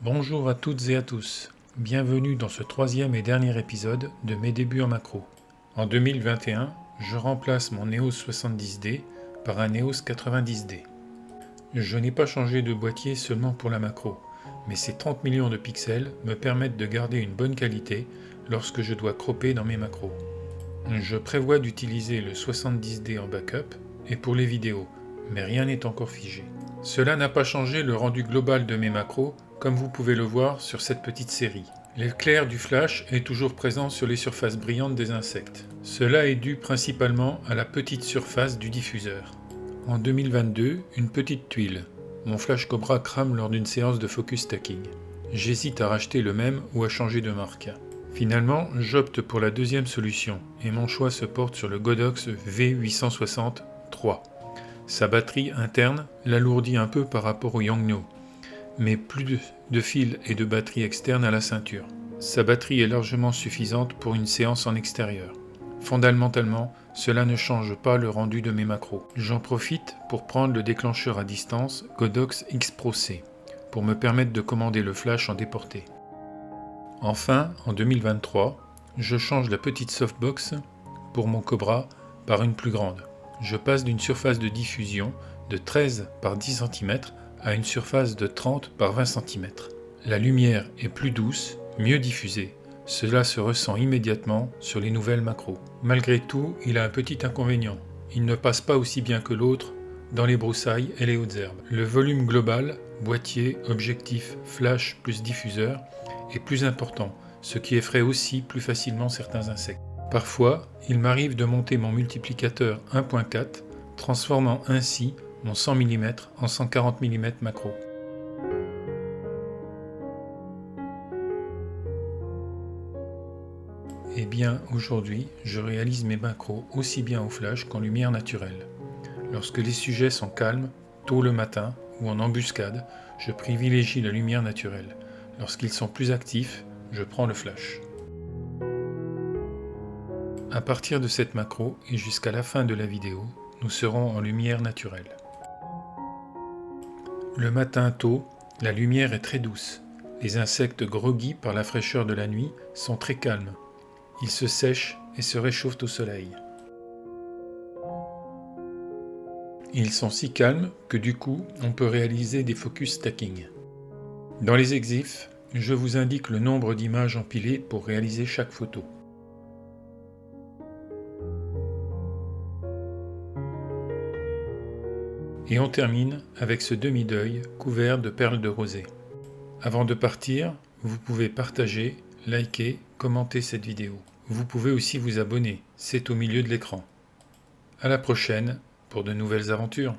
Bonjour à toutes et à tous, bienvenue dans ce troisième et dernier épisode de mes débuts en macro. En 2021, je remplace mon EOS 70D par un EOS 90D. Je n'ai pas changé de boîtier seulement pour la macro, mais ces 30 millions de pixels me permettent de garder une bonne qualité lorsque je dois cropper dans mes macros. Je prévois d'utiliser le 70D en backup et pour les vidéos, mais rien n'est encore figé. Cela n'a pas changé le rendu global de mes macros, comme vous pouvez le voir sur cette petite série. L'éclair du flash est toujours présent sur les surfaces brillantes des insectes. Cela est dû principalement à la petite surface du diffuseur. En 2022, une petite tuile. Mon flash Cobra crame lors d'une séance de focus stacking. J'hésite à racheter le même ou à changer de marque. Finalement, j'opte pour la deuxième solution et mon choix se porte sur le Godox V860-3. Sa batterie interne l'alourdit un peu par rapport au Yongnuo, mais plus de fils et de batterie externe à la ceinture. Sa batterie est largement suffisante pour une séance en extérieur. Fondamentalement, cela ne change pas le rendu de mes macros. J'en profite pour prendre le déclencheur à distance Godox X Pro C, pour me permettre de commander le flash en déporté. Enfin, en 2023, je change la petite softbox pour mon Cobra par une plus grande. Je passe d'une surface de diffusion de 13 par 10 cm à une surface de 30 par 20 cm. La lumière est plus douce, mieux diffusée. Cela se ressent immédiatement sur les nouvelles macros. Malgré tout, il a un petit inconvénient. Il ne passe pas aussi bien que l'autre dans les broussailles et les hautes herbes. Le volume global, boîtier, objectif, flash plus diffuseur, est plus important, ce qui effraie aussi plus facilement certains insectes. Parfois, il m'arrive de monter mon multiplicateur 1.4, transformant ainsi mon 100 mm en 140 mm macro. Eh bien, aujourd'hui, je réalise mes macros aussi bien au flash qu'en lumière naturelle. Lorsque les sujets sont calmes, tôt le matin ou en embuscade, je privilégie la lumière naturelle. Lorsqu'ils sont plus actifs, je prends le flash. À partir de cette macro et jusqu'à la fin de la vidéo, nous serons en lumière naturelle. Le matin tôt, la lumière est très douce. Les insectes groggy par la fraîcheur de la nuit sont très calmes. Ils se sèchent et se réchauffent au soleil. Ils sont si calmes que du coup, on peut réaliser des focus stacking. Dans les exifs, je vous indique le nombre d'images empilées pour réaliser chaque photo. Et on termine avec ce demi-deuil couvert de perles de rosée. Avant de partir, vous pouvez partager, liker, commenter cette vidéo. Vous pouvez aussi vous abonner, c'est au milieu de l'écran. À la prochaine pour de nouvelles aventures.